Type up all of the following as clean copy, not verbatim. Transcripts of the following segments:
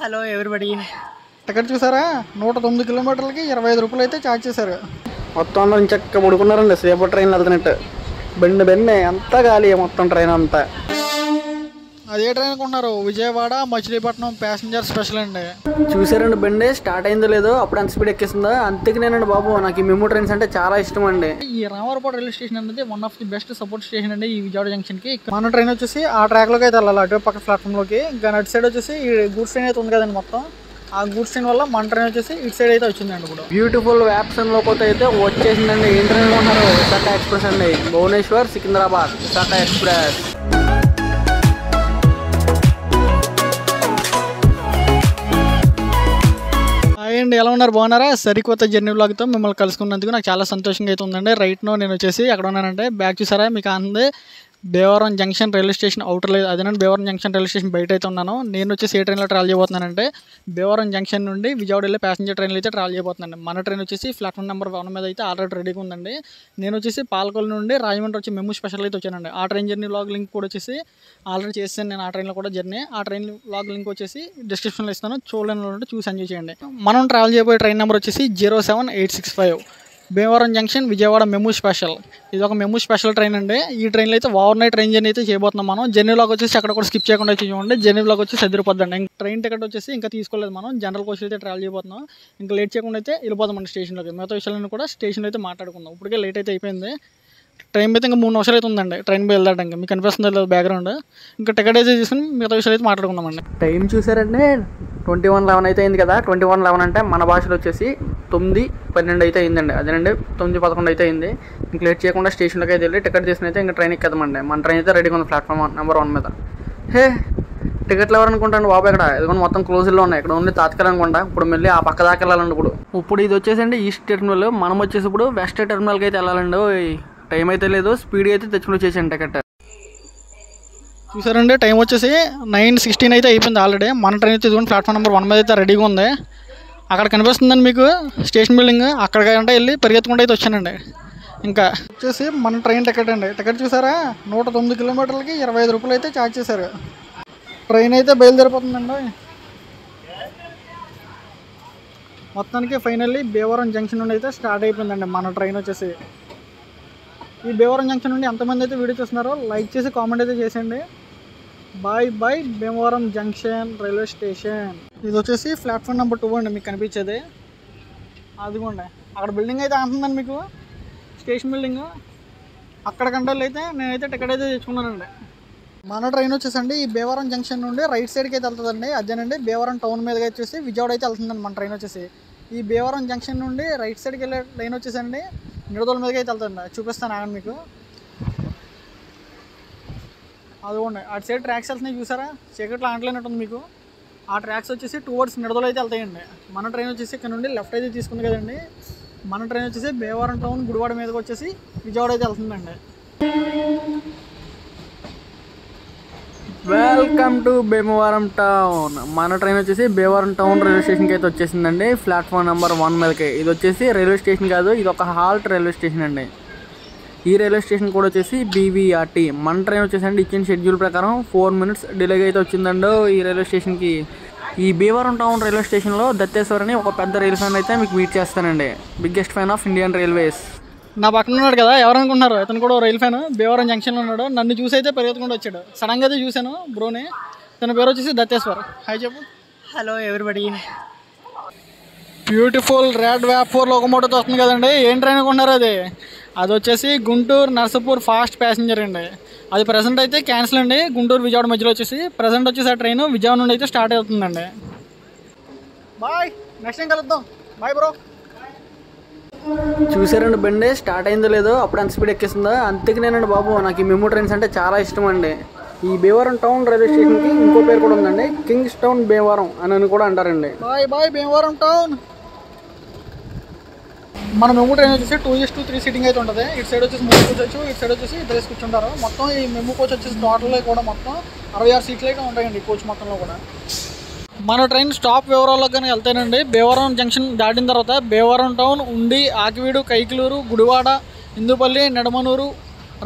Hello everybody. Ticket చూసారా? 109 కిలోమీటర్లకి 25 రూపాయలు అయితే ఛార్జ్ చేశారు. మొత్తం అందరం చక్కగా పడుకున్నారండి. సేపటి ట్రైన్ వెళ్తున్నట్టు బెండ్ అంతా గాలి, మొత్తం ట్రైన్ అంతా. అదే ట్రైన్ అనుకుంటున్నారు, విజయవాడ మచిలీపట్నం ప్యాసింజర్ స్పెషల్ అండి. చూసారండి బండి స్టార్ట్ అయిందో లేదో, అప్పుడు అంత స్పీడ్ ఎక్కిస్తుందో. అంతేకినేనండి బాబు, నాకు ఈ మెమో ట్రైన్స్ అంటే చాలా ఇష్టం అండి. ఈ రామవరపాడు రైల్వే స్టేషన్ అనేది one of the best support station అండి ఈ విజయవాడ జంక్షన్ కి. మన ట్రైన్ వచ్చేసి ఆ ట్రాక్ లోకి అయితే వెళ్ళాలి, అటు పక్క ప్లాట్ఫామ్ లోకి. ఇంకా అటు సైడ్ వచ్చేసి ఈ గూడ్స్ ట్రైన్ అయితే ఉంది కదండి. మొత్తం ఆ గూడ్స్ ట్రైన్ వల్ల మన ట్రైన్ వచ్చేసి ఇటు సైడ్ అయితే వచ్చిందండి. ఇప్పుడు బ్యూటిఫుల్ వ్యాప్సన్ లోకి అయితే వచ్చేసిందండి. ఏం ట్రైన్ ఉన్నారు? విశాఖ ఎక్స్ప్రెస్ అండి. భువనేశ్వర్ సికింద్రాబాద్ విశాఖ ఎక్స్ప్రెస్. అండి, ఎలా ఉన్నారు? బాగున్నారా? సరికొత్త జర్నీ బ్లాగ్తో మిమ్మల్ని కలుసుకున్నందుకు నాకు చాలా సంతోషంగా అయితే ఉందండి. రైట్ నో నేను వచ్చేసి ఎక్కడ ఉన్నానంటే, బ్యాక్ చూసారా మీకు అందే Bhimavaram junction railway station outer లేదు, అదేనండి భీమవరం జంక్షన్ రైల్వే స్టేషన్ బయట అయితే ఉన్నాను. నేను వచ్చేసి ఏ ట్రైన్లో ట్రావెల్ చేయబోతున్నానంటే, భీమవరం జంక్షన్ నుండి విజయవాడ వెళ్ళే ప్యాసింజర్ ట్రైన్లో అయితే ట్రావెల్ చేయబోతున్నాను. మన ట్రైన్ వచ్చేసి ప్లాట్ఫామ్ నెంబర్ 1 మీద అయితే ఆల్రెడీ రెడీగా ఉందండి. నేను వచ్చేసి పాలకొల్లు నుండి రాజమండ్రి వచ్చి మెమూ స్పెషల్ అయితే వచ్చానండి. ఆ ట్రైన్ జర్నీ వ్లాగ్ లింక్ కూడా వచ్చేసి ఆల్రెడీ చేస్తాను నేను. ఆ ట్రైన్లో కూడా జర్నీ, ఆ ట్రైన్ వ్లాగ్ లింక్ వచ్చేసి డిస్క్రిప్షన్లో ఇస్తాను, చూడండి, చూసి ఎంజాయ్ చేయండి. మనం ట్రావెల్ చేయబోయే ట్రైన్ నెంబర్ వచ్చేసి 07865 Bhimavaram junction Vijayawada MEMU special. ఇది ఒక మెమూ స్పెషల్ ట్రైన్ అండి. ఈ ట్రైన్లో అయితే ఓవర్ నైట్ ట్రైన్ జర్నీ అయితే చేయబోతున్నాం మనం. జర్నీ వ్లాగ్ వచ్చేసి అక్కడ కూడా స్కిప్ చేయకుండా చూడండి. జర్నీ వ్లాగ్ వచ్చి సరిపోద్దండి. ఇంకా ట్రైన్ టికెట్ వచ్చేసి ఇంకా తీసుకోలేదు మనం, జనరల్ కోచ్ అయితే ట్రావెల్ చేయబోతున్నాం. ఇంకా లేట్ చేయకుండా అయితే వెళ్ళిపోతాం మన స్టేషన్లోకి. మిగతా విషయాలను కూడా స్టేషన్లో అయితే మాట్లాడుకుందాం. ఇప్పటికే లేట్ అయితే అయిపోయింది. ట్రైన్ అయితే ఇంకా 3 నిమిషాలు అయితే ఉందండి ట్రైన్ బయలుదేరడానికి. మీకు కనిపిస్తుంది లేదు బ్యాక్గ్రౌండ్. ఇంకా టికెట్ అయితే తీసుకుని మిగతా విషయాలు అయితే మాట్లాడుకుందామండి. టైం చూసారండి, 21:11 అయితే అయింది కదా. 21:11 అంటే మన భాషలో వచ్చేసి 9:12 అయితే అయిందండి. అదేనండి 9:11 అయితే అయింది. ఇంక లేట్ చేయకుండా స్టేషన్లోకి అయితే వెళ్ళి టికెట్ తీసుకుని అయితే ఇంకా ట్రైన్ ఎక్కేద్దామండి. మన ట్రైన్ అయితే రెడీగా ఉంది ప్లాట్ఫామ్ నెంబర్ 1 మీద. హే, టికెట్లు ఎవరు అనుకుంటాను బాబు, ఇక్కడ ఇదిగోండి మొత్తం క్లోజ్లో ఉన్నాయి. ఇక్కడ ఓన్లీ తాత్కాలం అనుకుంటా. ఇప్పుడు మళ్ళీ ఆ పక్క దాకా వెళ్ళాలండి. ఇప్పుడు ఇది వచ్చేసండి ఈస్ట్ టెర్మినల్, మనం వచ్చేసి ఇప్పుడు వెస్ట్ టెర్మినల్కి అయితే వెళ్ళాలండి. టైం అయితే లేదు, స్పీడ్ అయితే తెచ్చుకుని వచ్చేసాను టికెట్. చూసారండి, టైం వచ్చేసి 9:16 అయితే అయిపోయింది ఆల్రెడీ. మన ట్రైన్ అయితే ఇదిగోండి ప్లాట్ఫామ్ నెంబర్ 1 మీద అయితే రెడీగా ఉంది. అక్కడ కనిపిస్తుందండి మీకు స్టేషన్ బిల్డింగ్, అక్కడికంటే వెళ్ళి పరిగెత్తుకుంటూ అయితే వచ్చానండి. ఇంకా వచ్చేసి మన ట్రైన్ టికెట్ అండి. టికెట్ చూసారా? 109 కిలోమీటర్లకి 25 రూపాయలు అయితే ఛార్జ్ చేశారు. ట్రైన్ అయితే బయలుదేరిపోతుందండి. మొత్తానికి ఫైనల్లీ భీమవరం జంక్షన్ నుండి అయితే స్టార్ట్ అయిపోయిందండి మన ట్రైన్ వచ్చేసి. ఈ భీమవరం జంక్షన్ నుండి ఎంతమంది అయితే వీడియో చూస్తున్నారో లైక్ చేసి కామెంట్ అయితే చేసేయండి. Bye Bhimavaram junction railway station. ఇది వచ్చేసి ప్లాట్ఫామ్ నెంబర్ 2 అండి. మీకు కనిపించేది అదిగోండి, అక్కడ బిల్డింగ్ అయితే అంటుందండి మీకు, స్టేషన్ బిల్డింగ్. అక్కడికంటే అయితే నేనైతే టికెట్ అయితే తెచ్చుకున్నానండి. మన ట్రైన్ వచ్చేసండి ఈ భీమవరం జంక్షన్ నుండి రైట్ సైడ్కి అయితే వెళ్తుందండి. అదేనండి భీమవరం టౌన్ మీదకి వచ్చేసి విజయవాడ అయితే వెళ్తుందండి మన ట్రైన్ వచ్చేసి. ఈ భీమవరం జంక్షన్ నుండి రైట్ సైడ్కి వెళ్ళే ట్రైన్ వచ్చేసండి నిడదోల మీదకి అయితే వెళ్తుందండి. చూపిస్తాను ఆగండి మీకు. అదిగోండి అటు సైడ్ ట్రాక్స్ వెళ్తున్నాయి చూసారా, చీకట్లో ఆంట్లైనట్టుంది మీకు. ఆ ట్రాక్స్ వచ్చేసి టువర్డ్స్ నిడదోల అయితే వెళ్తాయండి. మన ట్రైన్ వచ్చేసి ఇక్కడ నుండి లెఫ్ట్ అయితే తీసుకుంది కదండి. మన ట్రైన్ వచ్చేసి భీమవరం టౌన్ గుడివాడ మీదకి వచ్చేసి విజయవాడ అయితే వెళ్తుందండి. Welcome to Bhimavaram town. మన ట్రైన్ వచ్చేసి భీమవరం టౌన్ రైల్వే స్టేషన్కి అయితే వచ్చేసిందండి, ప్లాట్ఫామ్ నెంబర్ 1 మీదకి. ఇది వచ్చేసి రైల్వే స్టేషన్ కాదు, ఇది ఒక హాల్ట్ రైల్వే స్టేషన్ అండి. ఈ రైల్వే స్టేషన్ కూడా వచ్చేసి BVRT. మన ట్రైన్ వచ్చేసండి ఇచ్చిన షెడ్యూల్ ప్రకారం 4 minutes డిలేగా అయితే వచ్చిందండి ఈ రైల్వే స్టేషన్కి. ఈ భీమవరం టౌన్ రైల్వే స్టేషన్లో దత్తేశ్వర్ అని ఒక పెద్ద రైలు ఫ్యాన్ అయితే మీకు మీట్ చేస్తానండి. Biggest fan of Indian railways. నా పక్కన ఉన్నాడు కదా, ఎవరనుకుంటున్నారు? అతను కూడా రైల్ ఫ్యాన్, భీమవరం జంక్షన్లో ఉన్నాడు. నన్ను చూసి అయితే పరిగెత్తుకుంటూ వచ్చాడు. సడన్గా అయితే చూశాను బ్రోని. తన పేరు వచ్చేసి దత్తేశ్వర్. హాయ్ చెప్పు. Hello everybody. బ్యూటిఫుల్ రెడ్ వ్యాప్4 లోకోమోటివ్తో వస్తుంది కదండి. ఏం ట్రైన్ అనుకుంటున్నారు? అది వచ్చేసి గుంటూరు నర్సాపూర్ ఫాస్ట్ ప్యాసింజర్ అండి. అది ప్రజెంట్ అయితే క్యాన్సిల్ అండి. గుంటూరు విజయవాడ మధ్యలో వచ్చేసి ప్రజెంట్ వచ్చేసి ఆ ట్రైన్ విజయవాడ నుండి అయితే స్టార్ట్ అవుతుందండి. బాయ్, నెక్స్ట్ టైం కలుద్దాం. Bye bro. చూసారండి బండి స్టార్ట్ అయిందో లేదో, అప్పుడు అంత స్పీడ్ ఎక్కిస్తుందో. అంతేకినేనండి బాబు, నాకు ఈ మెమో ట్రైన్స్ అంటే చాలా ఇష్టం అండి. ఈ భీమవరం టౌన్ రైల్వే స్టేషన్కి ఇంకో పేరు కూడా ఉందండి, కింగ్స్ టౌన్ భీమవరం అని కూడా అంటారండి. Bye Bhimavaram town. మన మెమూ ట్రైన్ వచ్చేసి 2:3 సీటింగ్ అయితే ఉంటుంది. ఇటు సైడ్ వచ్చేసి 3 కూర్చోవచ్చు, ఇటు సైడ్ వచ్చేసి 3 కూర్చుంటారు. మొత్తం ఈ మెమూ కోచ్ వచ్చేసి టోటల్ కూడా మొత్తం 66 సీట్లు అయితే ఉంటాయండి ఈ కోచ్ మొత్తంలో కూడా. మన ట్రైన్ స్టాప్ వివరాల్లో కానీ వెళ్తానండి. భీమవరం జంక్షన్ దాటిన తర్వాత భీమవరం టౌన్, ఉండి, ఆకివీడు, కైకిలూరు, గుడివాడ, ఇందుపల్లి, నెడమనూరు,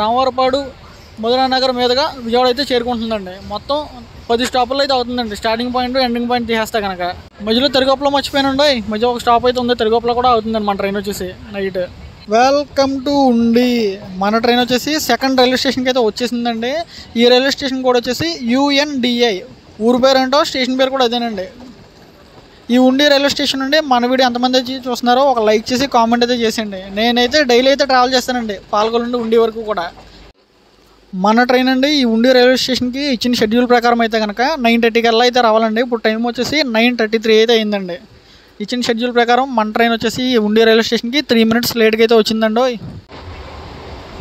రామవరపాడు, మధురానగర్ మీదుగా విజయవాడ అయితే చేరుకుంటుందండి. మొత్తం 10 స్టాపుల్లో అయితే అవుతుందండి. స్టార్టింగ్ పాయింట్ ఎండింగ్ పాయింట్ తీసేస్తే కనుక. మధ్యలో తిరుగొప్పలో మర్చిపోయానండి. మధ్య ఒక స్టాప్ అయితే ఉంది, తిరుగొప్పలో కూడా అవుతుందండి మన ట్రైన్ వచ్చేసి నైట్. వెల్కమ్ టు ఉండి. మన ట్రైన్ వచ్చేసి సెకండ్ రైల్వే స్టేషన్కి అయితే వచ్చేసిందండి. ఈ రైల్వే స్టేషన్ కూడా వచ్చేసి UNDI. ఊరు పేరు ఏంటో స్టేషన్ పేరు కూడా అదేనండి. ఈ ఉండి రైల్వే స్టేషన్ నుండి మన వీడియో ఎంతమంది అయితే చూస్తున్నారో ఒక లైక్ చేసి కామెంట్ అయితే చేసేయండి. నేనైతే డైలీ అయితే ట్రావెల్ చేస్తానండి పాలకొల్లు నుండి ఉండి వరకు కూడా. మన ట్రైన్ అండి ఈ ఉండి రైల్వే స్టేషన్కి ఇచ్చిన షెడ్యూల్ ప్రకారం అయితే కనుక 9:30 కల్లా అయితే రావాలండి. ఇప్పుడు టైం వచ్చేసి 9:33 అయితే అయిందండి. ఇచ్చిన షెడ్యూల్ ప్రకారం మన ట్రైన్ వచ్చేసి ఉండి రైల్వే స్టేషన్కి 3 minutes లేట్గా అయితే వచ్చిందండి.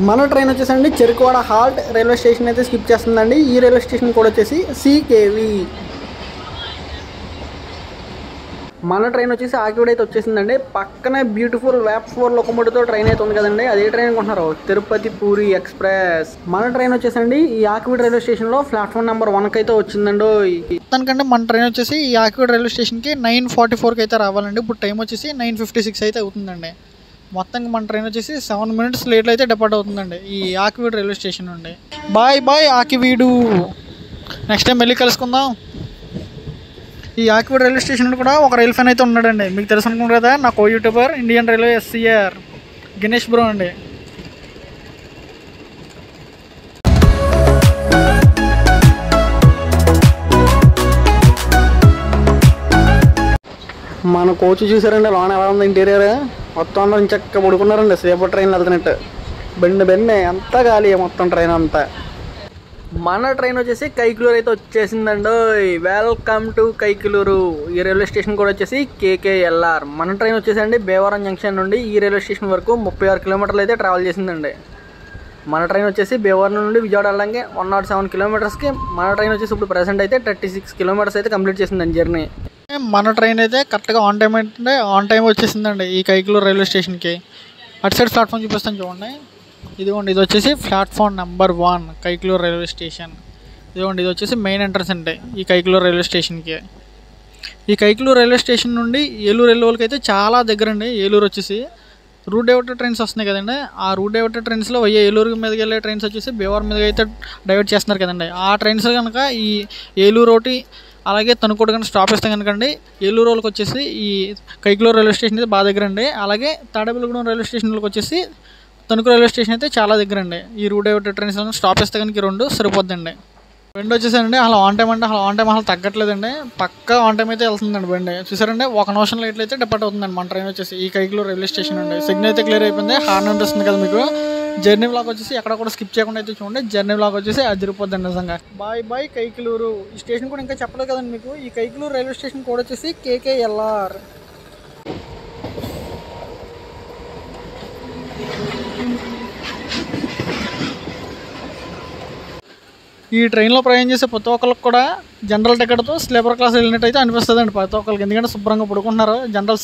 మన ట్రైన్ వచ్చేసండి చెరుకువాడ హాల్ట్ రైల్వే స్టేషన్ అయితే స్కిప్ చేస్తుందండి. ఈ రైల్వే స్టేషన్ కూడా వచ్చేసి CKV. మన ట్రైన్ వచ్చేసి ఆకివీడు అయితే వచ్చేసిందండి. పక్కనే బ్యూటిఫుల్ VAP 4 లోకోమోటివ్తో ట్రైన్ అయితే ఉంది కదండి. అదే ట్రైన్ అనుకుంటున్నారు, తిరుపతి పూరి ఎక్స్ప్రెస్. మన ట్రైన్ వచ్చేసండి ఈ ఆకివీడు రైల్వే స్టేషన్లో ప్లాట్ఫామ్ నెంబర్ 1 అయితే వచ్చిందండి. దానికంటే మన ట్రైన్ వచ్చేసి ఈ ఆకివీడు రైల్వే స్టేషన్కి 9:44కి అయితే రావాలండి. ఇప్పుడు టైం వచ్చేసి 9:56 అయితే అవుతుందండి. మొత్తంగా మన ట్రైన్ వచ్చేసి 7 minutes లేట్లో అయితే డిపార్ట్ అవుతుందండి ఈ ఆకివీడు రైల్వే స్టేషన్ నుండి. బాయ్ ఆకివీడు. నెక్స్ట్ టైం మళ్ళీ కలుసుకుందాం. ఈ ఆకివీడు రైల్వే స్టేషన్ నుండి కూడా ఒక రైల్ ఫ్యాన్ అయితే ఉన్నాడండి. మీకు తెలుసు అనుకుంటారు కదా, నా కో YouTuber Indian railway SCR Ganesh bro అండి. మన కోచ్ చూసారండి లోన ఎలా ఉంది ఇంటీరియర్. మొత్తం అందరూ చక్కగా పడుకున్నారండి సేపటి ట్రైన్ వెళ్తున్నట్టు. బెండ్ అంతా గాలి మొత్తం ట్రైన్ అంతా. మన ట్రైన్ వచ్చేసి కైకలూరు అయితే వచ్చేసిందండి. Welcome to Kaikaluru. ఈ రైల్వే స్టేషన్ కూడా వచ్చేసి KKLR. మన ట్రైన్ వచ్చేసండి భీమవరం జంక్షన్ నుండి ఈ రైల్వే స్టేషన్ వరకు 36 kilometers అయితే ట్రావెల్ చేసిందండి. మన ట్రైన్ వచ్చేసి భీమవరం నుండి విజయవాడ వెళ్ళడానికి 107 kilometersకి. మన ట్రైన్ వచ్చేసి ఇప్పుడు ప్రెసెంట్ అయితే 36 kilometers అయితే కంప్లీట్ చేసిందండి జర్నీ. మన ట్రైన్ అయితే కరెక్ట్గా ఆన్ టైం వచ్చేసిందండి ఈ కైకలూరు రైల్వే స్టేషన్కి. అటు సైడ్ ప్లాట్ఫామ్ చూపిస్తాను చూడండి. ఇదిగోండి, ఇది వచ్చేసి platform number 1 Kaikaluru railway station. ఇదిగోండి, ఇది వచ్చేసి మెయిన్ ఎంట్రన్స్ అండి ఈ కైకలూరు రైల్వే స్టేషన్కి. ఈ కైకలూరు రైల్వే స్టేషన్ నుండి ఏలూరు వెళ్ళే వాళ్ళకి అయితే చాలా దగ్గర అండి. ఏలూరు వచ్చేసి రూట్ డైవర్టర్ ట్రైన్స్ వస్తున్నాయి కదండి. ఆ రూట్ డైవర్టర్ ట్రైన్స్లో ఏలూరు మీదకి వెళ్ళే ట్రైన్స్ వచ్చేసి భీమవరం మీదకి అయితే డైవర్ట్ చేస్తున్నారు కదండి. ఆ ట్రైన్స్ కనుక ఈ ఏలూరు ఒకటి అలాగే తణుకోట కనుక స్టాప్ ఇస్తే కనుకండి ఏలూరు వాళ్ళకి వచ్చేసి ఈ కైకలూరు రైల్వే స్టేషన్ అయితే బాగా దగ్గర అండి. అలాగే తాడేపల్లిగూడెం రైల్వే స్టేషన్లోకి వచ్చేసి తణుకు రైల్వే స్టేషన్ అయితే చాలా దగ్గర అండి. ఈ రూట్ డైవర్టర్ ట్రైన్స్ స్టాప్ ఇస్తే కనుక 2 సరిపోద్దండి. బండి వచ్చేసండి అసలు ఆన్ టైం అసలు తగ్గట్లేదండి. పక్కా ఆన్ టైం అయితే వెళ్తుందండి బండి. చూసారండి 1 నిమిషం లేట్లు అయితే డిపార్ట్ అవుతుందండి మన ట్రైన్ వచ్చేసి ఈ కైకలూరు రైల్వే స్టేషన్ అండి. సిగ్నల్ అయితే క్లియర్ అయిపోయింది. హార్న్ అనిపిస్తుంది కదా మీకు. జర్నీ వ్లాగ్ వచ్చేసి ఎక్కడ కూడా స్కిప్ చేయకుండా అయితే చూడండి. జర్నీ వ్లాగ్ వచ్చేసి అది తిరిగిపోద్దండి నిజంగా. బాయ్ కైకలూరు. ఈ స్టేషన్ కూడా ఇంకా చెప్పలేదు కదండి మీకు. ఈ కైకలూరు రైల్వే స్టేషన్ కూడా వచ్చేసి KKLR. ఈ ట్రైన్లో ప్రయాణం చేసే ప్రతి ఒక్కరికి కూడా జనరల్ టికెట్తో స్లీపర్ క్లాస్ వెళ్ళినట్టు అయితే అనిపిస్తుందండి ప్రతి ఒక్కరికి. ఎందుకంటే శుభ్రంగా పడుకుంటున్నారు. జనరల్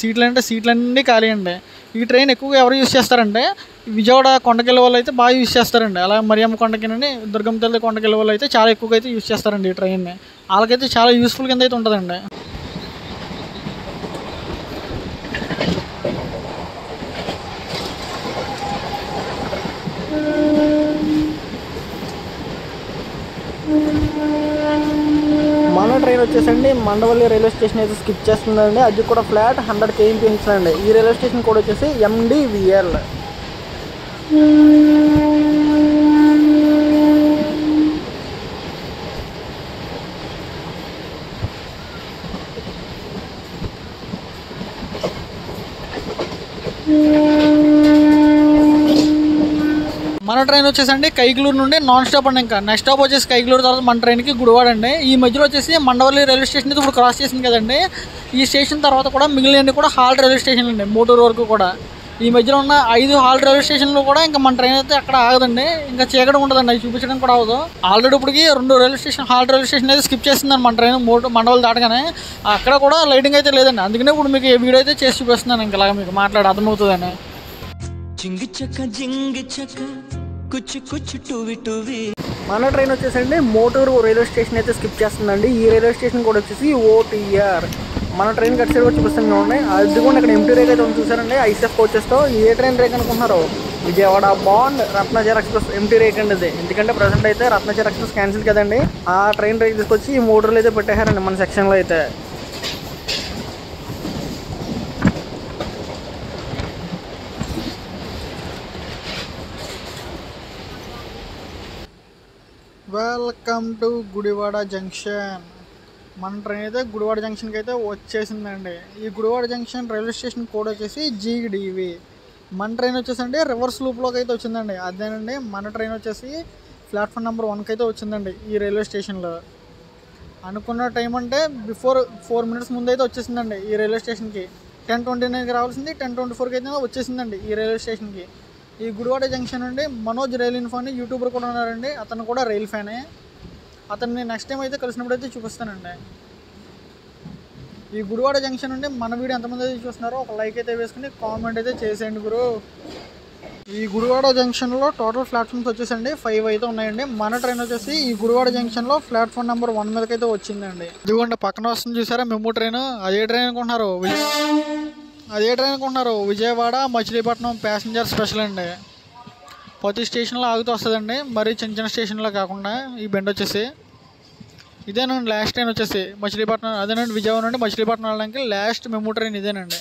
సీట్లన్నీ ఖాళీ అండి. ఈ ట్రైన్ ఎక్కువగా ఎవరు యూజ్ చేస్తారంటే విజయవాడ కొండకెళ్ళే వాళ్ళు అయితే బాగా యూజ్ చేస్తారండి. అలాగే మరియమ్మ కొండకినండి దుర్గమ్మ తల్లి కొండకెళ్ళే వాళ్ళు అయితే చాలా ఎక్కువగా అయితే యూజ్ చేస్తారండి ఈ ట్రైన్ని. వాళ్ళకైతే చాలా యూస్ఫుల్ కింద అయితే ఉంటుందండి. మన ట్రైన్ వచ్చేసండి మండవల్లి రైల్వే స్టేషన్ అయితే స్కిప్ చేస్తుందండి. అది కూడా ఫ్లాట్ 100 kmph అండి. ఈ రైల్వే స్టేషన్ కూడా వచ్చేసి MDVL. మన ట్రైన్ వచ్చేసండి కైకలూరు నుండి నాన్ స్టాప్ అండి. ఇంకా నెక్స్ట్ స్టాప్ వచ్చేసి కైకలూరు తర్వాత మన ట్రైన్కి గుడివాడ అండి. ఈ మధ్యలో వచ్చేసి మండవల్లి రైల్వే స్టేషన్ అయితే ఇప్పుడు క్రాస్ చేసింది కదండి. ఈ స్టేషన్ తర్వాత కూడా మిగిలినవి కూడా హాల్ట్ రైల్వే స్టేషన్లు అండి. మోటూరు వరకు కూడా ఈ మధ్యలో ఉన్న 5 హాల్ట్ రైల్వే స్టేషన్లు కూడా ఇంకా మన ట్రైన్ అయితే అక్కడ ఆగదండి. ఇంకా చీకటి ఉంటుందండి, అది చూపించడం కూడా అవ్వదు. ఆల్రెడీ ఇప్పటికి 2 railway station halt railway station అయితే స్కిప్ చేస్తుందండి మన ట్రైన్ మండవల్లి దాటగానే. అక్కడ కూడా లైటింగ్ అయితే లేదండి. అందుకనే ఇప్పుడు మీకు వీడియో అయితే చేసి చూపిస్తున్నాను. ఇంకా అలాగా మీకు మాట్లాడి అర్థమవుతుందని. మన ట్రైన్ వచ్చేసండి మోటూరు రైల్వే స్టేషన్ అయితే స్కిప్ చేస్తుందండి. ఈ రైల్వే స్టేషన్ కూడా వచ్చేసి OTR. మన ట్రైన్ కట్ సైడ్ వచ్చి చూపిస్తాను చూడండి. అది కూడా ఇక్కడ ఎంటీ రేక్ అయితే ఉంది చూసారండి. ICF కోచెస్తో ఏ ట్రైన్ రేక్ అనుకుంటున్నారు, Vijayawada bound Ratnachal express empty rake అండి ఇది. ఎందుకంటే ప్రజెంట్ అయితే రత్నాచర్ ఎక్స్ప్రెస్ క్యాన్సిల్ కదండి, ఆ ట్రైన్ రేక్ తీసుకొచ్చి ఈ 3 రోజులు అయితే పెట్టేశారండి మన సెక్షన్లో అయితే. Welcome to Gudivada junction. మన ట్రైన్ అయితే గుడివాడ జంక్షన్కి అయితే వచ్చేసిందండి. ఈ Gudivada junction railway station code వచ్చేసి జీడివి. మన ట్రైన్ వచ్చేసండి రివర్స్ లూప్లోకి అయితే వచ్చిందండి. అదేనండి మన ట్రైన్ వచ్చేసి ప్లాట్ఫామ్ నెంబర్ 1కి అయితే వచ్చిందండి ఈ రైల్వే స్టేషన్లో. అనుకున్న టైం అంటే బిఫోర్ 4 minutes ముందు అయితే వచ్చేసిందండి ఈ రైల్వే స్టేషన్కి. 10:29కి రావాల్సింది 10:24కి అయితే వచ్చేసిందండి ఈ రైల్వే స్టేషన్కి. ఈ గుడివాడ జంక్షన్ నుండి మనోజ్ రైల్ ఇన్ఫో అని యూట్యూబర్ కూడా ఉన్నారండి, అతను కూడా రైల్ ఫ్యానే. అతన్ని నెక్స్ట్ టైం అయితే కలిసినప్పుడు అయితే చూపిస్తానండి. ఈ గుడివాడ జంక్షన్ నుండి మన వీడియో ఎంతమంది అయితే చూస్తున్నారో ఒక లైక్ అయితే వేసుకుని కామెంట్ అయితే చేసేయండి బ్రో. ఈ గుడివాడ జంక్షన్లో టోటల్ ప్లాట్ఫామ్స్ వచ్చేసండి 5 అయితే ఉన్నాయండి. మన ట్రైన్ వచ్చేసి ఈ గుడివాడ జంక్షన్లో ప్లాట్ఫామ్ నెంబర్ 1 మీదకి అయితే వచ్చిందండి. ఇదిగోండి పక్కన వస్తుంది చూసారా మెమూ ట్రైన్, అదే ట్రైన్ అనుకుంటున్నారు విజయవాడ మచిలీపట్నం ప్యాసింజర్ స్పెషల్ అండి. ప్రతి స్టేషన్లో ఆగుతూ వస్తుందండి, మరీ చిన్న చిన్న స్టేషన్లో కాకుండా. ఈ బెండ్ వచ్చేసి ఇదేనండి లాస్ట్ ట్రైన్ వచ్చేసి మచిలీపట్నం, అదేనండి విజయవాడ నుండి మచిలీపట్నం వెళ్ళడానికి లాస్ట్ మెమూ ట్రైన్ ఇదేనండి.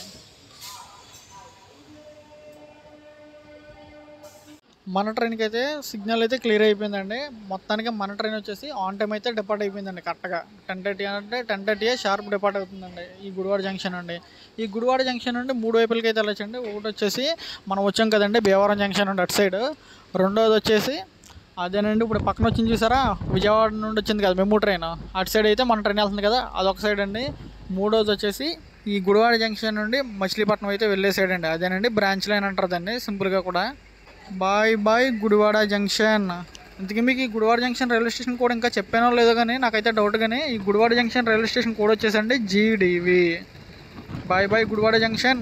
మన ట్రైన్కి అయితే సిగ్నల్ అయితే క్లియర్ అయిపోయిందండి. మొత్తానికి మన ట్రైన్ వచ్చేసి ఆన్ టైం అయితే డిపార్ట్ అయిపోయిందండి. కరెక్ట్గా 10:30 అంటే 10:30 షార్ప్ డిపార్ట్ అవుతుందండి ఈ గుడివాడ జంక్షన్ అండి. ఈ గుడివాడ జంక్షన్ నుండి 3 వైపులకి అయితే వెళ్ళొచ్చండి. ఒకటి వచ్చేసి మనం వచ్చాం కదండి భీమవరం జంక్షన్ అండి అటు సైడ్. రెండోది వచ్చేసి అదేనండి ఇప్పుడు పక్కన వచ్చింది చూసారా విజయవాడ నుండి వచ్చింది కదా మెమూ ట్రైన్, అటు సైడ్ అయితే మన ట్రైన్ వెళ్తుంది కదా అదొక సైడ్ అండి. మూడోది వచ్చేసి ఈ గుడివాడ జంక్షన్ నుండి మచిలీపట్నం అయితే వెళ్ళే సైడ్ అండి, అదేనండి బ్రాంచ్ లైన్ అంటారు దాన్ని సింపుల్గా కూడా. Bye Gudivada junction. ఇంతకీ మీకు ఈ గుడివాడ జంక్షన్ రైల్వే స్టేషన్ కూడా ఇంకా చెప్పానో లేదో కానీ నాకైతే డౌట్, కానీ ఈ గుడివాడ జంక్షన్ రైల్వే స్టేషన్ కూడా వచ్చేసండి జీడివి. Bye Gudivada junction.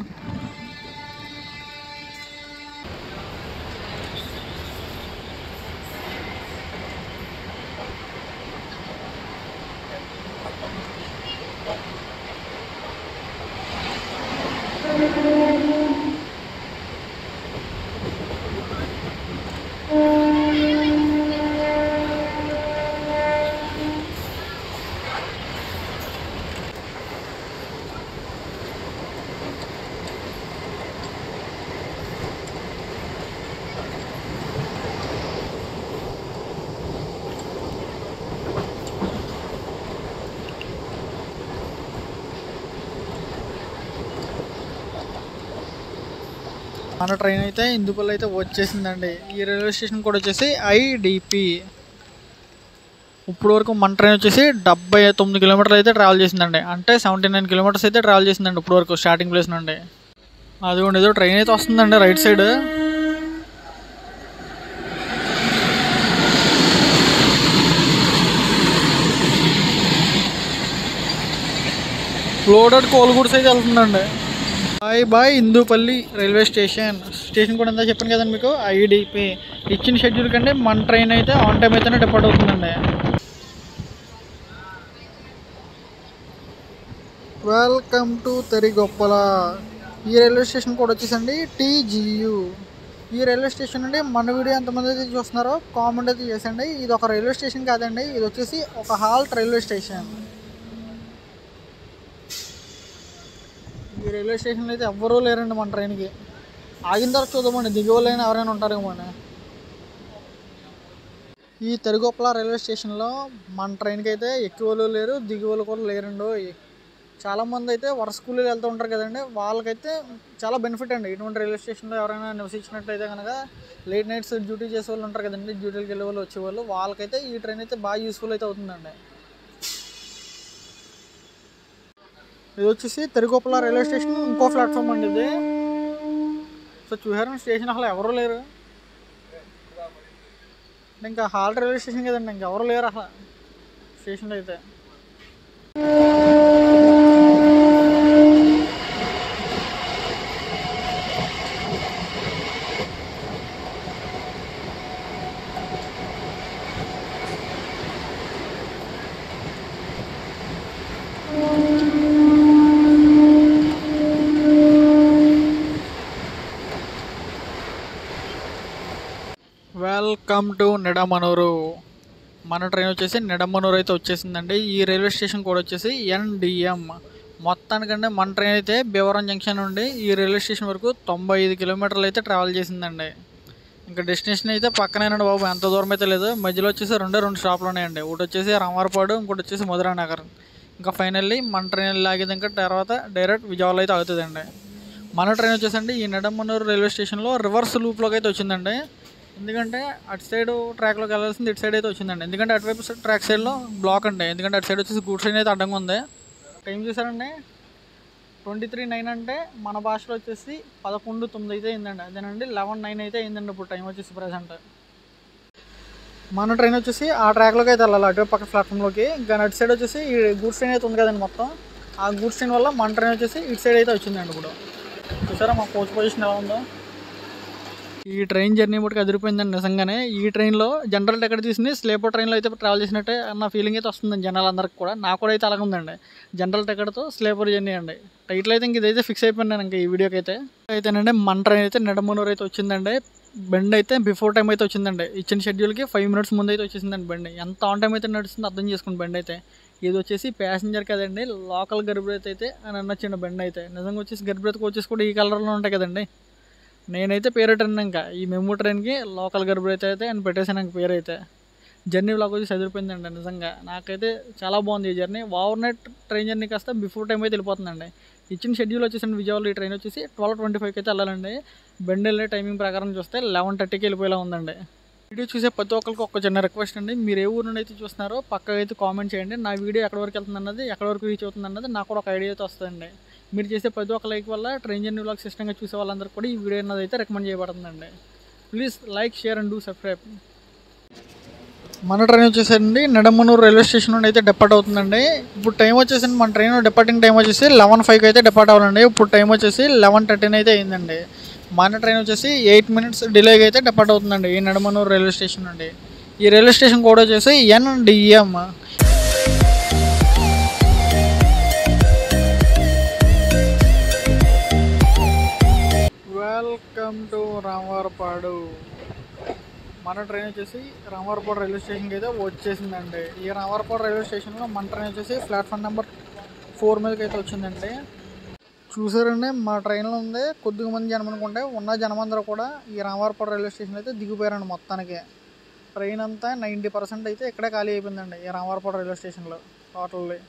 మన ట్రైన్ అయితే ఇందుపల్లి అయితే వచ్చేసిందండి. ఈ రైల్వే స్టేషన్ కూడా వచ్చేసి ఐడిపి. ఇప్పుడు వరకు మన ట్రైన్ వచ్చేసి 79 కిలోమీటర్లు అయితే ట్రావెల్ చేసిందండి, అంటే 79 కిలోమీటర్స్ అయితే ట్రావెల్ చేసిందండి ఇప్పుడు వరకు స్టార్టింగ్ ప్లేస్ నుండి. అదిగోండి ఏదో ట్రైన్ అయితే వస్తుందండి right side. Loaded coal goods అయితే వెళ్తుందండి. బాయ్ ఇందుపల్లి రైల్వే స్టేషన్ కూడా ఎంత చెప్పాను కదండి మీకు ఐడిపి. ఇచ్చిన షెడ్యూల్ కంటే మన ట్రైన్ అయితే ఆన్ టైం అయితేనే డిపార్ట్ అవుతుందండి. Welcome to Terigoppula. ఈ రైల్వే స్టేషన్ కూడా వచ్చేసండి టీజీయు. ఈ రైల్వే స్టేషన్ నుండి మన వీడియో ఎంతమంది అయితే చూస్తున్నారో కామెంట్ అయితే చేసండి. ఇది ఒక రైల్వే స్టేషన్ కాదండి, ఇది వచ్చేసి ఒక హాల్ట్ రైల్వే స్టేషన్. ఈ రైల్వే స్టేషన్లో అయితే ఎవ్వరూ లేరండి మన ట్రైన్కి. ఆగిన తర్వాత చూద్దామండి దిగువలైనా ఎవరైనా ఉంటారేమో అని. ఈ తెరిగొప్పల రైల్వే స్టేషన్లో మన ట్రైన్కి అయితే ఎక్కువలు లేరు దిగువలు కూడా లేరండి. చాలామంది అయితే వర్క్ స్కూల్లో వెళ్తూ ఉంటారు కదండి, వాళ్ళకైతే చాలా బెనిఫిట్ అండి. ఇటువంటి రైల్వే స్టేషన్లో ఎవరైనా నివసించినట్లయితే కనుక లేట్ నైట్స్ డ్యూటీ చేసే వాళ్ళు ఉంటారు కదండి, డ్యూటీకి వెళ్ళే వాళ్ళు వచ్చేవాళ్ళు, వాళ్ళకైతే ఈ ట్రైన్ అయితే బాగా యూస్ఫుల్ అయితే అవుతుందండి. ఇది వచ్చేసి తెరిగొప్పల రైల్వే స్టేషన్ ఇంకో ప్లాట్ఫామ్ అండి ఇది. సో చూసారా స్టేషన్ అసలు ఎవరు లేరు, ఇంకా హాల్ట్ రైల్వే స్టేషన్ కదండి, ఇంకెవరు లేరు అసలు స్టేషన్లో అయితే. Welcome to Nidamanuru. మన ట్రైన్ వచ్చేసి నిడమనూరు అయితే వచ్చేసిందండి. ఈ రైల్వే స్టేషన్ కూడా వచ్చేసి NDM. మొత్తానికంటే మన ట్రైన్ అయితే భీమవరం జంక్షన్ నుండి ఈ రైల్వే స్టేషన్ వరకు 95 కిలోమీటర్లు అయితే ట్రావెల్ చేసిందండి. ఇంకా డెస్టినేషన్ అయితే పక్కనేనండి బాబు, ఎంత దూరం అయితే లేదు. మధ్యలో వచ్చేసి రెండు స్టాప్లు ఉన్నాయండి. ఒకటి వచ్చేసి రామారపాడు, ఇంకోటి వచ్చేసి మధురానగర్. ఇంకా ఫైనల్లీ మన ట్రైన్ లాగేది ఇంకా తర్వాత డైరెక్ట్ విజయవాడలో అయితే అవుతుందండి. మన ట్రైన్ వచ్చేసండి ఈ నిడమనూరు రైల్వే స్టేషన్లో రివర్స్ లూప్లోకి అయితే వచ్చిందండి. ఎందుకంటే అటు సైడ్ ట్రాక్లోకి వెళ్ళాల్సింది ఇటు సైడ్ అయితే వచ్చిందండి. ఎందుకంటే అటువైపు ట్రాక్ సైడ్లో బ్లాక్ అండి. ఎందుకంటే అటు సైడ్ వచ్చేసి గూడ్స్ ట్రైన్ అయితే అడ్డంగా ఉంది. టైం చూసారండి 23:09 అంటే మన భాషలో వచ్చేసి 11:09 అయితే అయిందండి. అదేనండి 11:09 అయితే అయిందండి ఇప్పుడు టైం వచ్చేసి ప్రజెంట్. మన ట్రైన్ వచ్చేసి ఆ ట్రాక్లోకి అయితే వెళ్ళాలి, అటువైపు పక్క ప్లాట్ఫామ్లోకి. ఇంకా అటు సైడ్ వచ్చేసి ఈ గూడ్స్ ట్రైన్ అయితే ఉంది కదండి మొత్తం. ఆ గూడ్స్ ట్రైన్ వల్ల మన ట్రైన్ వచ్చేసి ఇటు సైడ్ అయితే వచ్చిందండి. ఇప్పుడు చూసారా మా కోచ్ పొజిషన్ ఎలా ఉందో. ఈ ట్రైన్ జర్నీ బట్టి అదిరిపోయిందండి నిజంగానే. ఈ ట్రైన్లో జనరల్ టికెట్ తీసుకుని స్లీపర్ ట్రైన్లో అయితే ట్రావెల్ చేసినట్టే అన్న ఫీలింగ్ అయితే వస్తుందండి జనాలందరికీ కూడా. నాకు కూడా అయితే అలాగే ఉందండి. జనరల్ టికెట్తో స్లీపర్ జర్నీ అండి. టైటిల్ అయితే ఇంక ఇదైతే ఫిక్స్ అయిపోయినాను ఇంకా ఈ వీడియోకి అయితేనండి. మన ట్రైన్ అయితే నిడమనూరు అయితే వచ్చిందండి. బండి అయితే బిఫోర్ టైం అయితే వచ్చిందండి. ఇచ్చిన షెడ్యూల్కి 5 మినిట్స్ ముందు అయితే వచ్చేసిందండి బండి. ఎంత ఆన్ టైం అయితే నడుస్తుందో అర్థం చేసుకోండి బండి అయితే. ఇది వచ్చేసి ప్యాసింజర్ కదండి, లోకల్ గర్భరేత్ అయితే అని అనొచ్చిండి బండి అయితే. నిజంగా వచ్చేసి గర్భరేత్ కోచెస్ కూడా ఈ కలర్లో ఉంటాయి కదండి. నేనైతే పేరెట్టాను ఇంకా ఈ మెమో ట్రైన్కి లోకల్ గర్భరేత్ అయితే అని పెట్టేసాను ఇంక పేరు అయితే. జర్నీ బ్లాక్ వచ్చి చదివిపోయిందండి నిజంగా. నాకైతే చాలా బాగుంది ఈ journey. Over night train journey కాస్త బిఫోర్ టైం అయితే వెళ్ళిపోతుందండి. ఇచ్చిన షెడ్యూల్ వచ్చేసండి విజయవాడలో ఈ ట్రైన్ వచ్చేసి 12:25 అయితే వెళ్ళాలండి. బండి వెళ్ళే టైమింగ్ ప్రకారం చూస్తే 11:30కి వెళ్ళిపోయేలా ఉందండి. వీడియో చూసే ప్రతి ఒక్కరికి ఒక చిన్న రిక్వెస్ట్ అండి, మీరు ఏ ఊరు నుండి అయితే చూస్తున్నారో పక్కగా అయితే కామెంట్ చేయండి. నా వీడియో ఎక్కడి వరకు వెళ్తుంది అన్నది, ఎక్కడి వరకు రీచ్ అవుతుంది అన్నది నాకు కూడా ఒక ఐడియా అయితే వస్తుందండి. మీరు చేసే ప్రతి ఒక్క లైక్ వల్ల ట్రైన్ జర్నీ వ్లాగ్స్ ఇష్టంగా చూసే వాళ్ళందరికీ కూడా ఈ వీడియో అన్నది అయితే రికమెండ్ చేయబడుతుందండి. Please like, share and do subscribe. మన ట్రైన్ వచ్చేసండి నిడమనూరు రైల్వే స్టేషన్ నుండి అయితే డిపార్ట్ అవుతుందండి. ఇప్పుడు టైం వచ్చేసండి మన ట్రైన్ డిపార్టింగ్ టైం వచ్చేసి 11:05 అయితే డిపార్ట్ అవ్వాలండి. ఇప్పుడు టైం వచ్చేసి 11:13 అయితే అయిందండి. మన ట్రైన్ వచ్చేసి 8 మినిట్స్ డిలేగా అయితే డిపార్ట్ అవుతుందండి ఈ నిడమనూరు రైల్వే స్టేషన్ నుండి. ఈ రైల్వే స్టేషన్ కోడ్ వచ్చేసి NDM. Welcome to Ramavarappadu. మన ట్రైన్ వచ్చేసి రామారపాడు రైల్వే స్టేషన్కి అయితే వచ్చేసిందండి. ఈ రామారపాడు రైల్వే స్టేషన్లో మన ట్రైన్ వచ్చేసి ప్లాట్ఫామ్ నెంబర్ 4 మీదకి అయితే వచ్చిందండి. చూసారండి మా ట్రైన్లో ఉంది కొద్దిగా మంది జనం అనుకుంటే, ఉన్న జనమందరూ కూడా ఈ రామారపాడు రైల్వే స్టేషన్ అయితే దిగిపోయారండి. మొత్తానికి ట్రైన్ అంతా 90% అయితే ఇక్కడే ఖాళీ అయిపోయిందండి ఈ రామారపాడు రైల్వే స్టేషన్లో టోటల్లీ.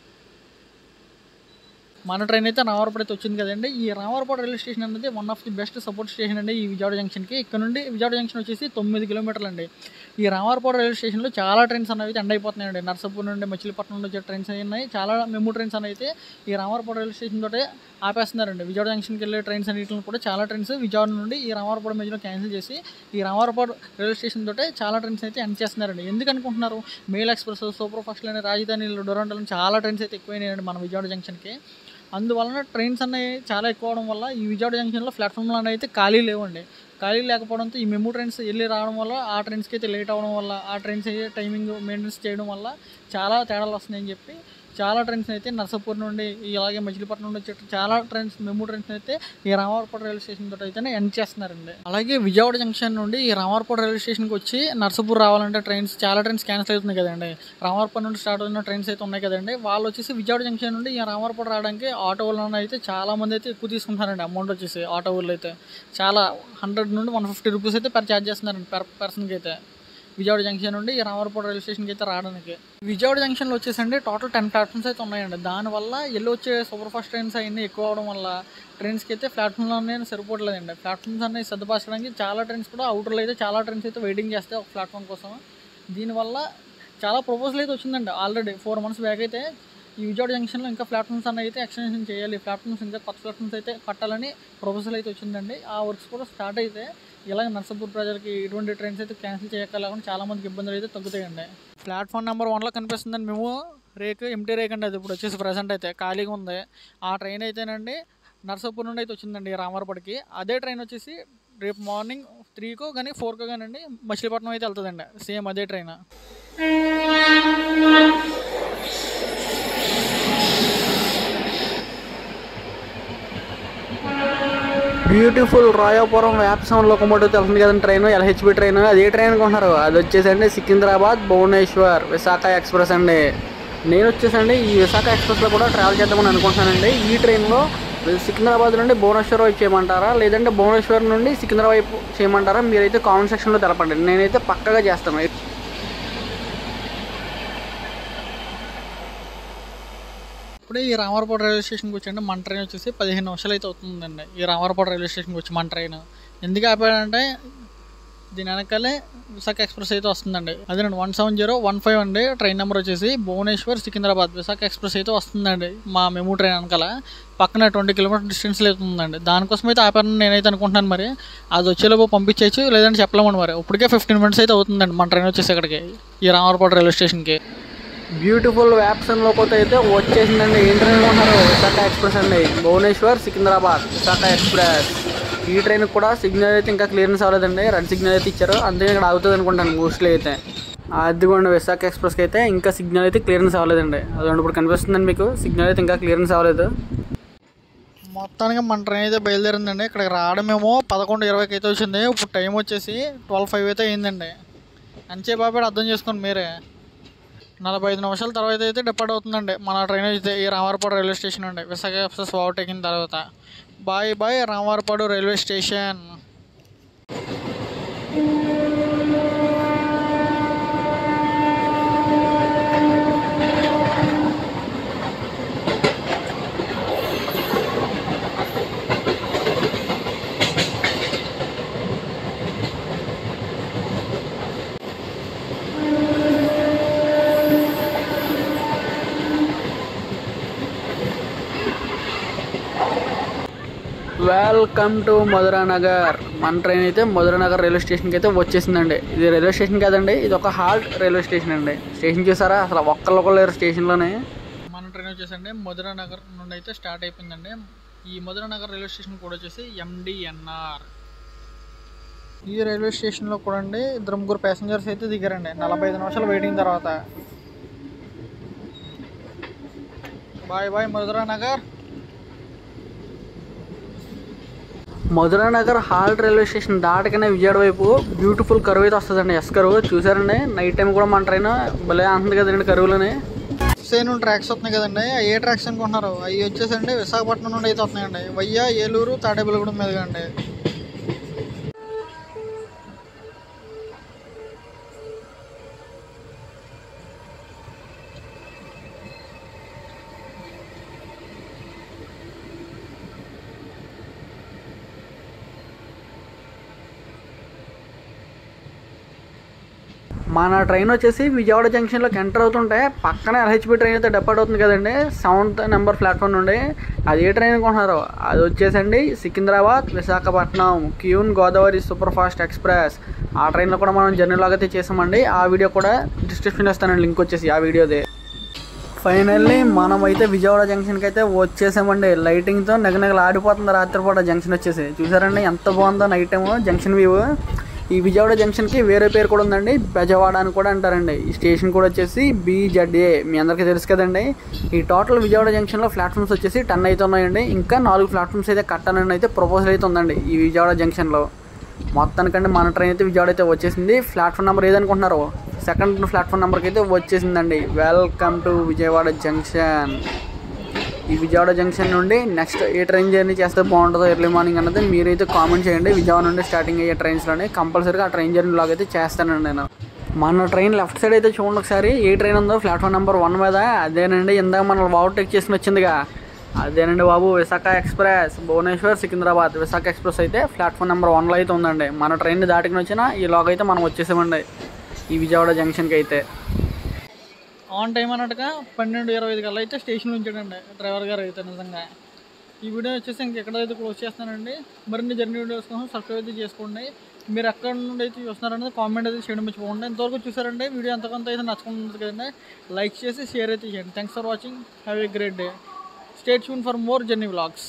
మన ట్రైన్ అయితే రామారపాడు అయితే వచ్చింది కదండి. ఈ రామారపాడు రైల్వే స్టేషన్ అనేది one of the best support station అండి ఈ విజయవాడ జంక్షన్కి. ఇక్కడ నుండి విజయవాడ జంక్షన్ వచ్చేసి 9 కిలోమీటర్లు అండి. ఈ రామారపాడు రైల్వే స్టేషన్లో చాలా ట్రైన్స్ అనేవి అయితే ఎండ్ అయిపోతున్నాయండి. నర్సాపూర్ నుండి మచిలీపట్నం నుండి వచ్చే ట్రైన్స్ ఉన్నాయి. చాలా మెమో ట్రైన్స్ అనేవి అయితే ఈ రామారపాడు రైల్వే స్టేషన్ తోటే ఆపేస్తున్నారండి. విజయవాడ జంక్షన్కి వెళ్ళే ట్రైన్స్ అన్నింటిని కూడా చాలా ట్రైన్స్ విజయవాడ నుండి ఈ రామారపాడు మధ్యలో క్యాన్సిల్ చేసి ఈ రామారపాడు రైల్వే స్టేషన్ తోటే చాలా ట్రైన్స్ అయితే ఎండ్ చేస్తున్నారండి. ఎందుకు అనుకుంటున్నారు? మెయిల్ ఎక్స్ప్రెస్, సూపర్ ఫాస్ట్లు అని, రాజధానిలో, డొరంటల్ చాలా ట్రైన్స్ అయితే ఎక్కువైనాయండి మన విజయవాడ జంక్షన్కి. అందువలన ట్రైన్స్ అనేవి చాలా ఎక్కువ అవడం వల్ల ఈ విజయవాడ జంక్షన్లో ప్లాట్ఫామ్లు అనేవి అయితే ఖాళీ లేవండి. ఖాళీ లేకపోవడంతో ఈ మెమో ట్రైన్స్ వెళ్ళి రావడం వల్ల ఆ ట్రైన్స్కి అయితే లేట్ అవ్వడం వల్ల ఆ ట్రైన్స్ అయితే టైమింగ్ మెయింటెనెన్స్ చేయడం వల్ల చాలా తేడాలు వస్తున్నాయని చెప్పి చాలా ట్రైన్స్ అయితే నర్సాపూర్ నుండి ఇలాగే మచిలీపట్నం నుండి వచ్చే చాలా ట్రైన్స్ మెమో ట్రైన్స్ అయితే ఈ రామారపాడు రైల్వే స్టేషన్ తోటి అయితేనే ఎండ్ చేస్తున్నారండి. అలాగే విజయవాడ జంక్షన్ నుండి ఈ రామారపాడు రైల్వే స్టేషన్కి వచ్చి నర్సాపూర్ రావాలంటే చాలా ట్రైన్స్ క్యాన్సిల్ అవుతున్నాయి కదండి. రామారపాడు నుండి స్టార్ట్ అయిన ట్రైన్స్ అయితే ఉన్నాయి కదండి. వాళ్ళు వచ్చేసి విజయవాడ జంక్షన్ నుండి ఈ రామారపాడు రావడానికి ఆటో వాళ్ళు అయితే చాలా మంది అయితే ఎక్కువ తీసుకుంటున్నారండి. అమౌంట్ వచ్చేసి ఆటో వాళ్ళు అయితే చాలా 100 నుండి 150 రూపీస్ అయితే ఛార్జ్ చేస్తున్నారండి పర్ పర్సన్కి అయితే విజయవాడ జంక్షన్ నుండి రామారపాడు రైల్వే స్టేషన్కి అయితే రావడానికి. విజయవాడ జంక్షన్లో వచ్చేసండి టోటల్ 10 ప్లాట్ఫామ్స్ అయితే ఉన్నాయండి. దానివల్ల ఎల్లు వచ్చే సూపర్ ఫాస్ట్ ట్రైన్స్ అవన్నీ ఎక్కువ అవడం వల్ల ట్రైన్స్కి అయితే ప్లాట్ఫామ్లోనే సరిపోవట్లేదండి. ప్లాట్ఫామ్స్ అనేవి సర్దుపరచడానికి చాలా ట్రైన్స్ కూడా అవుటర్లో అయితే చాలా ట్రైన్స్ అయితే వెయిటింగ్ చేస్తాయి ఒక ప్లాట్ఫామ్ కోసం. దీనివల్ల చాలా ప్రపోజల్ అయితే వచ్చిందండి. ఆల్రెడీ 4 months బ్యాక్ అయితే ఈ విజయవాడ జంక్షన్లో ఇంకా ప్లాట్ఫామ్స్ అన్నీ అయితే ఎక్స్టెన్షన్ చేయాలి, ప్లాట్ఫామ్స్ ఇంకా కొత్త ప్లాట్ఫామ్స్ అయితే కట్టాలని ప్రపోజల్ అయితే వచ్చిందండి. ఆ వర్క్స్ కూడా స్టార్ట్ అయితే ఇలాగ నర్సాపూర్ ప్రజలకి ఇటువంటి ట్రైన్స్ అయితే క్యాన్సిల్ చేయగలకుండా చాలా మందికి ఇబ్బందులు అయితే తగ్గుతాయండి. ప్లాట్ఫామ్ నెంబర్ 1లో కనిపిస్తుందండి మేము ఎంటీ రేక్ అండి. అది ఇప్పుడు వచ్చేసి ప్రజెంట్ అయితే ఖాళీగా ఉంది. ఆ ట్రైన్ అయితేనండి నర్సాపూర్ నుండి అయితే వచ్చిందండి రామారపాడుకి. అదే ట్రైన్ వచ్చేసి రేపు మార్నింగ్ 3కో కానీ 4కో కానండి మచిలీపట్నం అయితే వెళ్తుందండి. సేమ్ అదే ట్రైన్. బ్యూటిఫుల్ రాయాపురం వ్యాప్సన్ లోకమోటివ్ తెలుస్తుంది కదండి ట్రైన్, LHB ట్రైన్. అది ఏ ట్రైన్ అనుకుంటున్నారు? అది వచ్చేసండి సికింద్రాబాద్ భువనేశ్వర్ విశాఖ ఎక్స్ప్రెస్ అండి. నేను వచ్చేసండి ఈ విశాఖ ఎక్స్ప్రెస్లో కూడా ట్రావెల్ చేద్దామని అనుకుంటున్నానండి. ఈ ట్రైన్లో సికింద్రాబాద్ నుండి భువనేశ్వర్ వైపు చేయమంటారా, లేదంటే భువనేశ్వర్ నుండి సికింద్రాబాద్ వైపు చేయమంటారా? మీరైతే కామెంట్ సెక్షన్లో తెలపండి. నేనైతే పక్కగా చేస్తాను. ఇప్పుడు ఈ రామవరపాడు రైల్వే స్టేషన్కి వచ్చండి మన ట్రైన్ వచ్చేసి 15 నిమిషాలు అయితే అవుతుందండి. ఈ రామవరపాడు రైల్వే స్టేషన్కి వచ్చి మన ట్రైన్ ఎందుకు ఆపాడంటే దీని వెనకాలే విశాఖ ఎక్స్ప్రెస్ అయితే వస్తుందండి. అదేనండి 17015 అండి ట్రైన్ నెంబర్ వచ్చేసి. భువనేశ్వర్ సికింద్రాబాద్ విశాఖ ఎక్స్ప్రెస్ అయితే వస్తుందండి మా మెమూ ట్రైన్ వెనకాల. పక్కన 20 కిలోమీటర్ డిస్టెన్స్లో అవుతుందండి. దానికోసం అయితే ఆపారని నేనైతే అనుకుంటున్నాను. మరి అది వచ్చేలోపు పంపించవచ్చు, లేదంటే చెప్పలేమండి. మరి ఇప్పటికే 15 మినిట్స్ అయితే అవుతుందండి మన ట్రైన్ వచ్చేసి ఇక్కడికి ఈ రామవరపాడు రైల్వే స్టేషన్కి. బ్యూటిఫుల్ వ్యాప్సన్లో పోతే అయితే వచ్చేసిందండి. ఏం ట్రైన్ ఉన్నారు? విశాఖ ఎక్స్ప్రెస్ అండి. భువనేశ్వర్ సికింద్రాబాద్ విశాఖ ఎక్స్ప్రెస్. ఈ ట్రైన్ కూడా సిగ్నల్ అయితే ఇంకా క్లియరెన్స్ అవ్వలేదండి. రెడ్ సిగ్నల్ అయితే ఇచ్చారు, అందుకే ఇక్కడ ఆగుతుంది అనుకుంటాను మోస్ట్లీ అయితే. అదిగోండి విశాఖ ఎక్స్ప్రెస్కి అయితే ఇంకా సిగ్నల్ అయితే క్లియరెన్స్ అవ్వలేదండి. అదిగోండి ఇప్పుడు కనిపిస్తుందండి మీకు, సిగ్నల్ అయితే ఇంకా క్లియరెన్స్ అవ్వలేదు. మొత్తానికి మన ట్రైన్ అయితే బయలుదేరిందండి. ఇక్కడికి రావడమేమో 11:20కి అయితే వచ్చింది. ఇప్పుడు టైం వచ్చేసి 12:05 అయితే అయిందండి. అంచే బాబేడు అర్థం చేసుకోండి మీరే. 45 నిమిషాల తర్వాత అయితే డిపార్ట్ అవుతుందండి మన ట్రైన్ అయితే ఈ రామవరపాడు రైల్వే స్టేషన్ అండి. విశాఖ ఎక్స్ప్రెస్ ఓవర్టేకిన తర్వాత bye bye Ramavarappadu railway station. Welcome to Madhuranagar. మన ట్రైన్ అయితే మధురానగర్ రైల్వే స్టేషన్కి అయితే వచ్చేసిందండి. ఇది రైల్వే స్టేషన్ కాదండి, ఇది ఒక హాల్ట్ రైల్వే స్టేషన్ అండి. స్టేషన్ చూసారా, అసలు ఒక్కళ్ళు లేరు స్టేషన్లోనే. మన ట్రైన్ వచ్చేసండి మధురానగర్ నుండి అయితే స్టార్ట్ అయిపోయిందండి. ఈ మధురానగర్ రైల్వే స్టేషన్ కూడా వచ్చేసి MDNR. ఈ రైల్వే స్టేషన్లో కూడా అండి 2-3 ప్యాసింజర్స్ అయితే దిగారండి 45 నిమిషాలు వెయిటింగ్ తర్వాత. Bye bye Madhuranagar. Madhuranagar halt railway station దాటకనే విజయవాడ వైపు బ్యూటిఫుల్ కరువు అయితే వస్తుందండి. ఎస్ కరువు చూసారండి. నైట్ టైం కూడా మన ట్రైన్ భలే అంటుంది కదండి కరువులోనే. సేను ట్రాక్స్ వస్తున్నాయి కదండి. ఏ ట్రాక్స్ అనుకుంటున్నారు? అవి వచ్చేసండి విశాఖపట్నం నుండి అయితే వస్తున్నాయండి. వయ్యా ఏలూరు తాడేపల్లిగూడెం మీదుగా అండి. మన ట్రైన్ వచ్చేసి విజయవాడ జంక్షన్లోకి ఎంటర్ అవుతుంటే పక్కన LHB ట్రైన్ అయితే డిపార్ట్ అవుతుంది కదండి 7th నెంబర్ ప్లాట్ఫామ్ నుండి. అది ఏ ట్రైన్ అనుకుంటున్నారు? అది వచ్చేసండి సికింద్రాబాద్ విశాఖపట్నం క్యూన్ గోదావరి సూపర్ ఫాస్ట్ ఎక్స్ప్రెస్. ఆ ట్రైన్లో కూడా మనం జర్నీ లాగా అయితే చేసామండి. ఆ వీడియో కూడా డిస్క్రిప్షన్లో ఇస్తానండి, లింక్ వచ్చేసి ఆ వీడియోదే. ఫైనల్లీ మనం అయితే విజయవాడ జంక్షన్కి అయితే వచ్చేసామండి. లైటింగ్తో నెగనెగలు ఆడిపోతుంది రాత్రిపూట జంక్షన్ వచ్చేసి. చూసారండి ఎంత బాగుందో నైట్ టైము జంక్షన్ వ్యూ. ఈ విజయవాడ జంక్షన్కి వేరే పేరు కూడా ఉందండి, బెజవాడ అని కూడా అంటారండి. ఈ స్టేషన్ కూడా వచ్చేసి BZA, మీ అందరికీ తెలుసు కదండి. ఈ టోటల్ విజయవాడ జంక్షన్లో ప్లాట్ఫామ్స్ వచ్చేసి 10 అయితే ఉన్నాయండి. ఇంకా 4 ప్లాట్ఫామ్స్ అయితే కట్టాలని అయితే ప్రపోజల్ అయితే ఉందండి ఈ విజయవాడ జంక్షన్లో. మొత్తానికంటే మన ట్రైన్ అయితే విజయవాడ అయితే వచ్చేసింది. Platform number ఏదనుకుంటున్నారు? 2nd ప్లాట్ఫామ్ నెంబర్కి అయితే వచ్చేసిందండి. Welcome to Vijayawada junction. ఈ విజయవాడ జంక్షన్ నుండి నెక్స్ట్ ఏ ట్రైన్ జర్నీ చేస్తే బాగుంటుందో ఎర్లీ మార్నింగ్ అన్నది మీరైతే కామెంట్ చేయండి. విజయవాడ నుండి స్టార్టింగ్ అయ్యే ట్రైన్స్లోనే కంపల్సరీగా ఆ ట్రైన్ జర్నీ లాగా అయితే చేస్తానండి నేను. మన ట్రైన్ లెఫ్ట్ సైడ్ అయితే చూడండి ఒకసారి, ఏ ట్రైన్ ఉందో ప్లాట్ఫామ్ నెంబర్ 1 మీద. అదేనండి ఇందాక మనం ఓవర్టేక్ చేసి వచ్చిందిగా, అదేనండి బాబు విశాఖ ఎక్స్ప్రెస్. భువనేశ్వర్ సికింద్రాబాద్ విశాఖ ఎక్స్ప్రెస్ అయితే ప్లాట్ఫామ్ నెంబర్ 1లో అయితే ఉందండి. మన ట్రైన్ దాటికి వచ్చిన ఈ లాగ్ అయితే మనం వచ్చేసామండి ఈ విజయవాడ జంక్షన్కి అయితే. ఆన్ టైం అన్నట్టుగా 12:25 కల్లా అయితే స్టేషన్లో ఉంచాడండి డ్రైవర్ గారు అయితే. నిజంగా ఈ వీడియో వచ్చేసి ఇంకెక్కడైతే క్లోజ్ చేస్తానండి. మరిన్ని జర్నీ వీడియోస్ కోసం సబ్స్క్రైబ్ అయితే చేసుకోండి. మీరు ఎక్కడ నుండి అయితే చూస్తున్నారనేది కామెంట్ అయితే చేయడం మర్చిపోకండి. ఇంతవరకు చూసారండి వీడియో ఎంతకంత అయితే నచ్చుకుంటుంది కదండి, లైక్ చేసి షేర్ అయితే చేయండి. Thanks for watching. Have a great day. Stay tune for more journey vlogs.